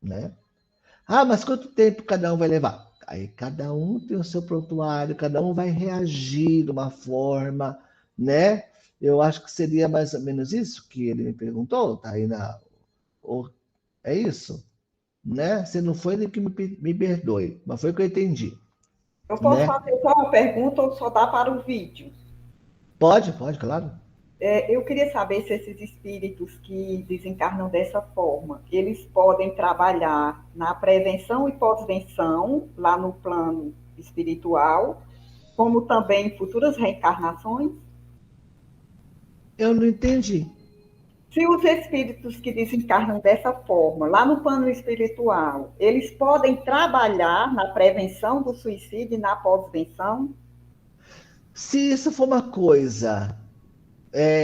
né? Ah, mas quanto tempo cada um vai levar? Aí cada um tem o seu prontuário, cada um vai reagir de uma forma, né? Eu acho que seria mais ou menos isso que ele me perguntou, tá aí na. É isso, né? Se não foi, nem que me perdoe, mas foi o que eu entendi, Eu posso né? fazer só uma pergunta ou só dá para o vídeo? Pode, claro. Eu queria saber se esses espíritos que desencarnam dessa forma, eles podem trabalhar na prevenção e pós-venção, lá no plano espiritual, como também em futuras reencarnações? Eu não entendi. Se os espíritos que desencarnam dessa forma, lá no plano espiritual, eles podem trabalhar na prevenção do suicídio e na pós-venção? Se isso for uma coisa,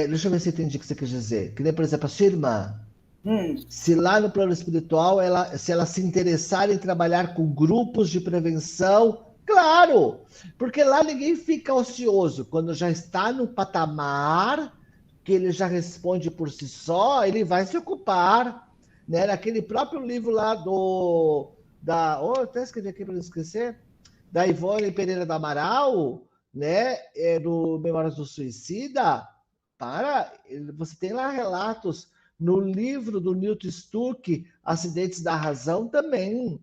deixa eu ver se eu entendi o que você quer dizer. Que nem, por exemplo, a sua irmã, Hum. se lá no plano espiritual, se ela se interessar em trabalhar com grupos de prevenção, claro, porque lá ninguém fica ocioso. Quando já está no patamar que ele já responde por si só, ele vai se ocupar, né? Naquele próprio livro lá até escrevi aqui para não esquecer, da Ivone Pereira do Amaral, né? Do Memórias do Suicida. Você tem lá relatos no livro do Newton Stuck, Acidentes da Razão, também.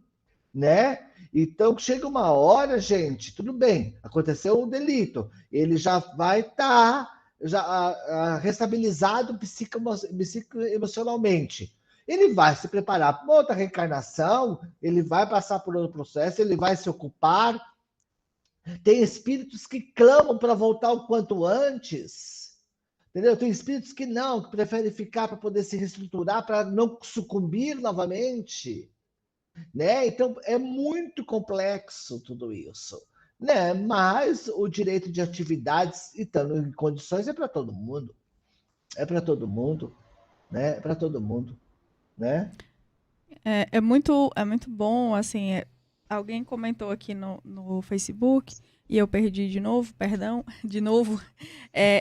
né? Então, chega uma hora, gente, tudo bem, aconteceu um delito, ele já vai estar restabilizado psicoemocionalmente. Ele vai se preparar para uma outra reencarnação, ele vai passar por outro processo, ele vai se ocupar. Tem espíritos que clamam para voltar o quanto antes, entendeu? Tem espíritos que não, que preferem ficar para poder se reestruturar, para não sucumbir novamente. Né? Então, é muito complexo tudo isso. Né? Mas o direito de atividades, estando em condições, é para todo mundo. É para todo mundo. Né? É para todo mundo. Né? É muito bom, assim, alguém comentou aqui no Facebook, e eu perdi de novo, perdão, de novo,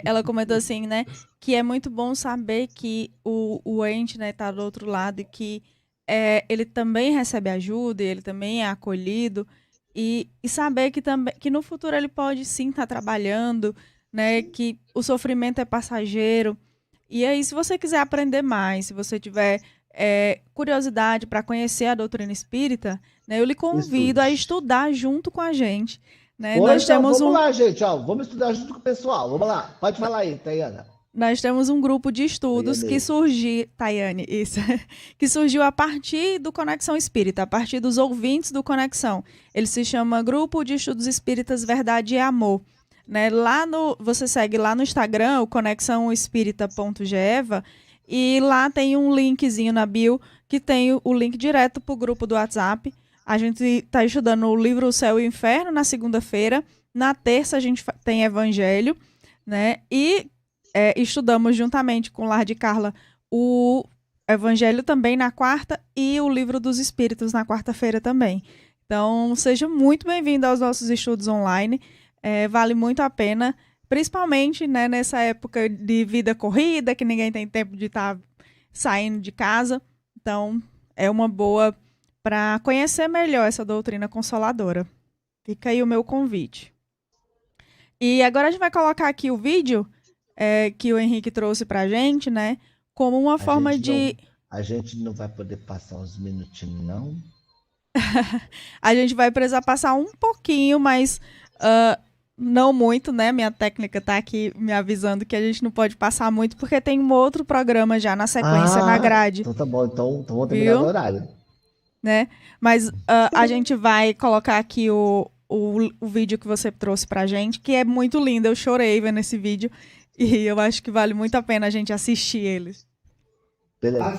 ela comentou assim, né, que é muito bom saber que o ente, né, tá do outro lado e que ele também recebe ajuda, e ele também é acolhido, e saber que no futuro ele pode sim estar trabalhando, né, que o sofrimento é passageiro. E aí, se você quiser aprender mais, se você tiver curiosidade para conhecer a doutrina espírita, né, eu lhe convido a estudar junto com a gente. Né? Nós temos vamos lá, gente, ó, vamos estudar junto com o pessoal. Vamos lá, pode falar aí, Tayana. Nós temos um grupo de estudos que surgiu, Tayane, isso, que surgiu a partir do Conexão Espírita, a partir dos ouvintes do Conexão. Ele se chama Grupo de Estudos Espíritas Verdade e Amor. Né? Você segue lá no Instagram, o conexãoespírita.geva, e lá tem um linkzinho na bio que tem o link direto para o grupo do WhatsApp. A gente está estudando o livro O Céu e o Inferno na segunda-feira. Na terça a gente tem Evangelho, né? E estudamos juntamente com o Lar de Carla o Evangelho também na quarta e o Livro dos Espíritos na quarta-feira também. Então, seja muito bem-vindo aos nossos estudos online. Vale muito a pena, principalmente, né, nessa época de vida corrida, que ninguém tem tempo de estar saindo de casa. Então, é uma boa para conhecer melhor essa doutrina consoladora. Fica aí o meu convite. E agora a gente vai colocar aqui o vídeo que o Henrique trouxe para a gente, né, como uma forma de... A gente não vai poder passar uns minutinhos, não? A gente vai precisar passar um pouquinho, mas... não muito, né? Minha técnica tá aqui me avisando que a gente não pode passar muito, porque tem um outro programa já na sequência, na grade. Então tá bom, então vamos terminar no horário. Né? Mas a gente vai colocar aqui o vídeo que você trouxe pra gente, que é muito lindo, eu chorei vendo esse vídeo, e eu acho que vale muito a pena a gente assistir ele. Beleza.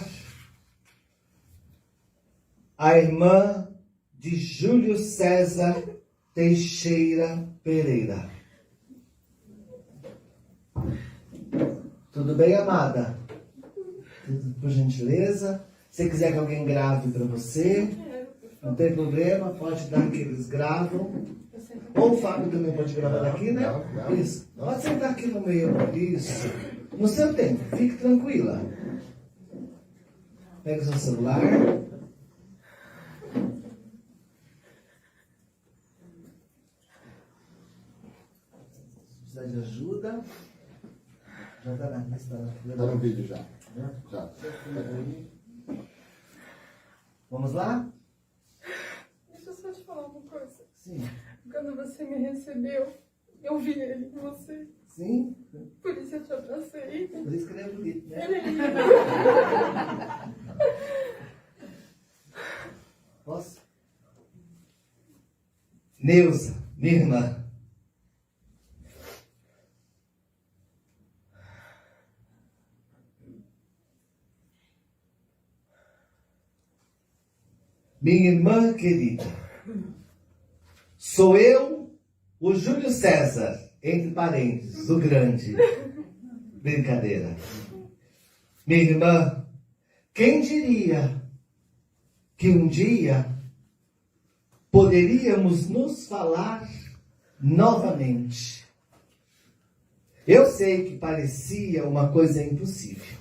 A irmã de Júlio César Teixeira Pereira. Tudo bem, amada? Tudo por gentileza? Se quiser que alguém grave para você, não tem problema, pode dar que eles gravam. Ou o Fábio também pode gravar daqui, né? Não. Isso. Pode sentar aqui no meio. Isso. No seu tempo, fique tranquila. Pega o seu celular. De ajuda. Já está na lista. Está no vídeo já. Já. Vamos lá? Deixa eu só te falar uma coisa. Sim. Quando você me recebeu, eu vi ele com você. Sim. Por isso eu te abracei. Por isso que ele é bonito, né? Ele é lindo. Posso? Neuza, minha irmã. Minha irmã querida, sou eu, o Júlio César, entre parênteses, o grande. Brincadeira. Minha irmã, quem diria que um dia poderíamos nos falar novamente? Eu sei que parecia uma coisa impossível,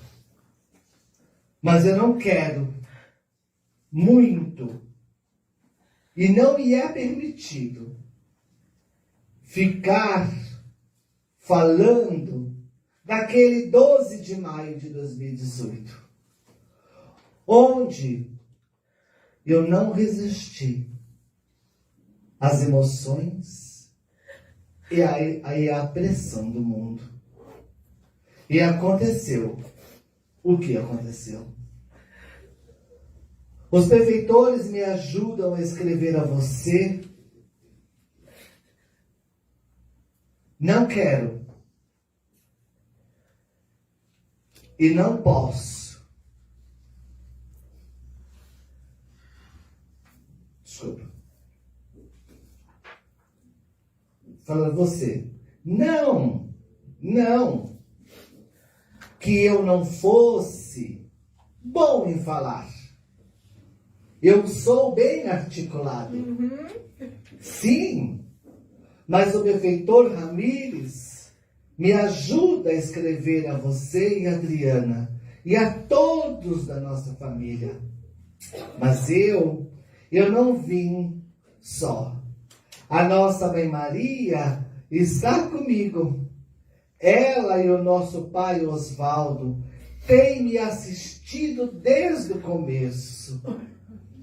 mas eu não quero muito, e não me é permitido ficar falando daquele 12 de maio de 2018, onde eu não resisti as emoções e a pressão do mundo. E aconteceu o que aconteceu. Os benfeitores me ajudam a escrever a você. Não quero e não posso. Desculpa. Falando você. Não. Que eu não fosse bom em falar. Eu sou bem articulado. Sim. Mas o benfeitor Ramires me ajuda a escrever a você e a Adriana e a todos da nossa família. Mas eu não vim só. A nossa Mãe Maria está comigo. Ela e o nosso pai Osvaldo têm me assistido desde o começo.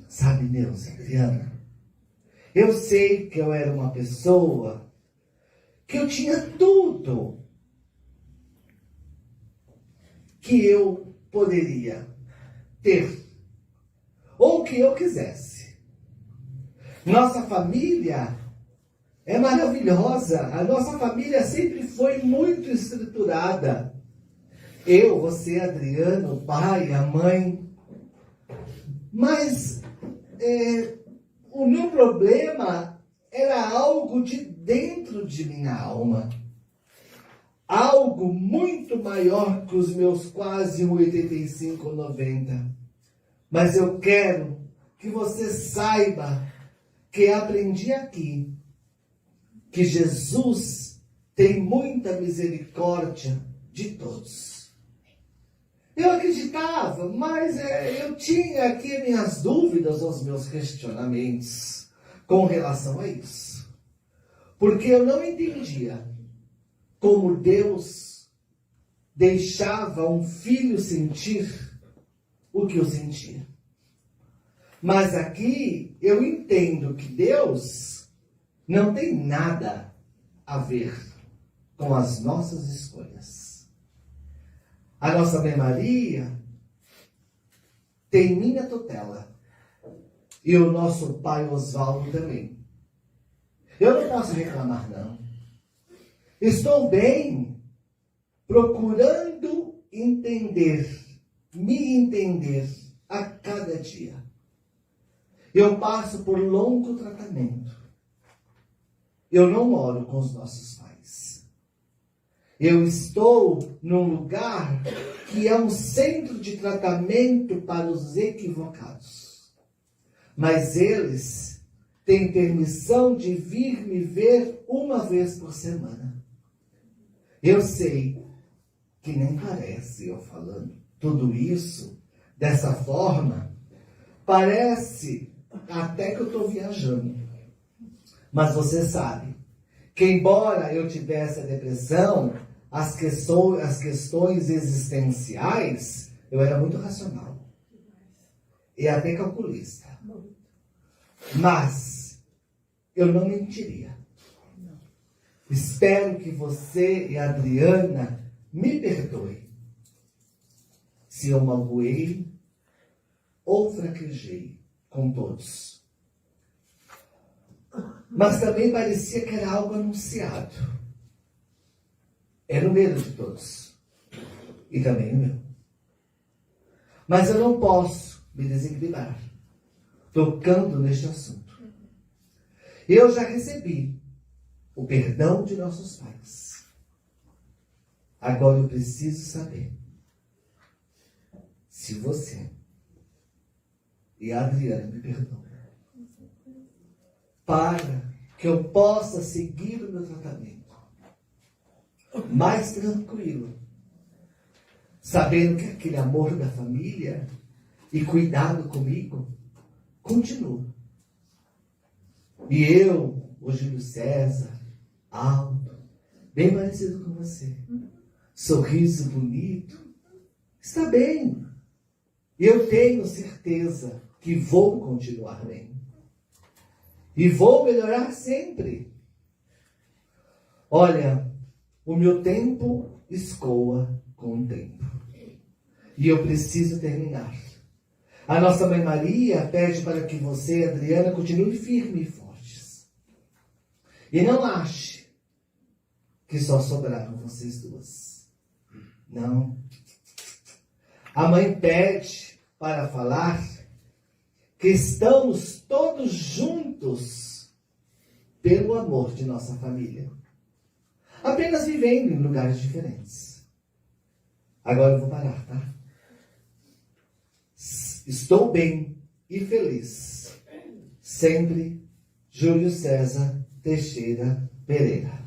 Sabe, Neuza, Adriana? Eu sei que eu era uma pessoa que eu tinha tudo que eu poderia ter, ou que eu quisesse. Nossa família é maravilhosa, a nossa família sempre foi muito estruturada. Eu, você, Adriano, o pai, a mãe. Mas o meu problema era algo de dentro de minha alma. Algo muito maior que os meus quase 85, 90. Mas eu quero que você saiba que aprendi aqui que Jesus tem muita misericórdia de todos. Eu acreditava, mas eu tinha aqui minhas dúvidas, os meus questionamentos com relação a isso. Porque eu não entendia como Deus deixava um filho sentir o que eu sentia. Mas aqui eu entendo que Deus não tem nada a ver com as nossas escolhas. A nossa Mãe Maria tem minha tutela. E o nosso pai Osvaldo também. Eu não posso reclamar, não. Estou bem procurando me entender a cada dia. Eu passo por longo tratamento. Eu não moro com os nossos pais. Eu estou num lugar que é um centro de tratamento para os equivocados. Mas eles têm permissão de vir me ver uma vez por semana. Eu sei que nem parece eu falando tudo isso dessa forma. Parece até que eu estou viajando. Mas você sabe que, embora eu tivesse a depressão, as questões existenciais, eu era muito racional. E até calculista. Mas eu não mentiria. Espero que você e a Adriana me perdoem se eu magoei ou fraquejei com todos. Mas também parecia que era algo anunciado. Era o medo de todos. E também o meu. Mas eu não posso me desequilibrar tocando neste assunto. Eu já recebi o perdão de nossos pais. Agora eu preciso saber se você e a Adriana me perdoam, para que eu possa seguir o meu tratamento mais tranquilo, sabendo que aquele amor da família e cuidado comigo continua. E eu, o Júlio César, alto, bem parecido com você, sorriso bonito, está bem. E eu tenho certeza que vou continuar bem. E vou melhorar sempre. Olha, o meu tempo escoa com o tempo. E eu preciso terminar. A nossa Mãe Maria pede para que você, Adriana, continue firme e fortes. E não ache que só sobraram vocês duas. Não. A mãe pede para falar que estamos todos juntos pelo amor de nossa família. Apenas vivendo em lugares diferentes. Agora eu vou parar, tá? Estou bem e feliz. Sempre, Júlio César Teixeira Pereira.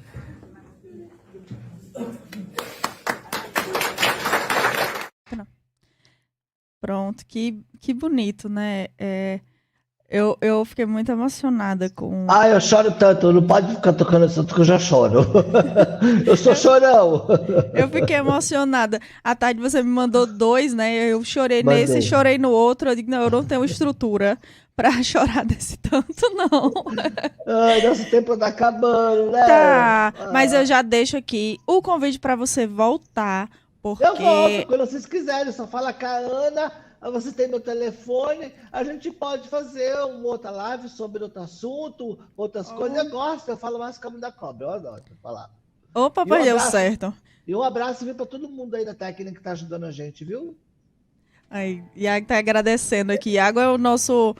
Pronto, que bonito, né? Eu fiquei muito emocionada com... Ah, eu choro tanto, não pode ficar tocando esse tanto que eu já choro. Eu sou chorão. Eu fiquei emocionada. À tarde você me mandou 2, né? Eu chorei Mandei. nesse e chorei no outro. Eu digo, não, eu não tenho estrutura pra chorar desse tanto, não. Ai, nosso tempo tá acabando, né? Tá, mas eu já deixo aqui o convite pra você voltar, porque... Eu volto quando vocês quiserem, só fala com a Ana, você tem meu telefone, a gente pode fazer uma outra live sobre outro assunto, outras coisas. Eu gosto, eu falo mais como da cobra, eu adoro falar. Opa, E um deu abraço. certo. E um abraço para todo mundo aí da técnica que tá ajudando a gente, viu? Aí, Iago tá agradecendo aqui. Iago é o nosso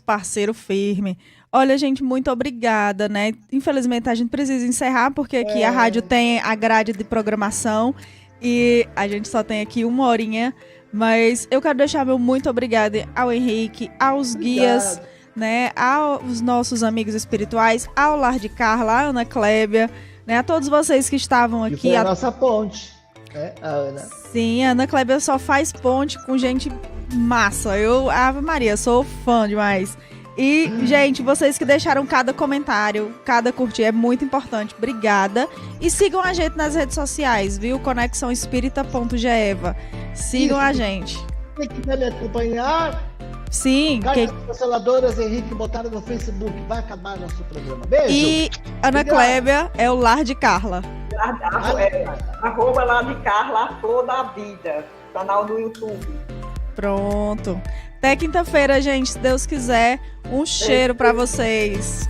parceiro firme. Olha, gente, muito obrigada, né? Infelizmente a gente precisa encerrar, porque aqui a rádio tem a grade de programação e a gente só tem aqui 1 horinha. Mas eu quero deixar meu muito obrigada ao Henrique, aos guias, né? Aos nossos amigos espirituais, ao Lar de Carla, à Ana Clébia, né? A todos vocês que estavam E aqui. foi a nossa ponte, né, a Ana? Sim, a Ana Clébia só faz ponte com gente massa. Ave Maria, sou fã demais. E, gente, vocês que deixaram cada comentário, cada curtir, é muito importante. Obrigada. E sigam a gente nas redes sociais, viu? conexãoespírita.geva. Sigam a gente. Quem quiser me acompanhar, Sim. Cartas Canceladoras Henrique botaram no Facebook. Vai acabar nosso programa. Beijo. E Ana Clébia é o Lar de Carla. Arroba lá de Carla, a flor da vida. Canal no YouTube. Pronto. Até quinta-feira, gente, se Deus quiser. Um cheiro pra vocês.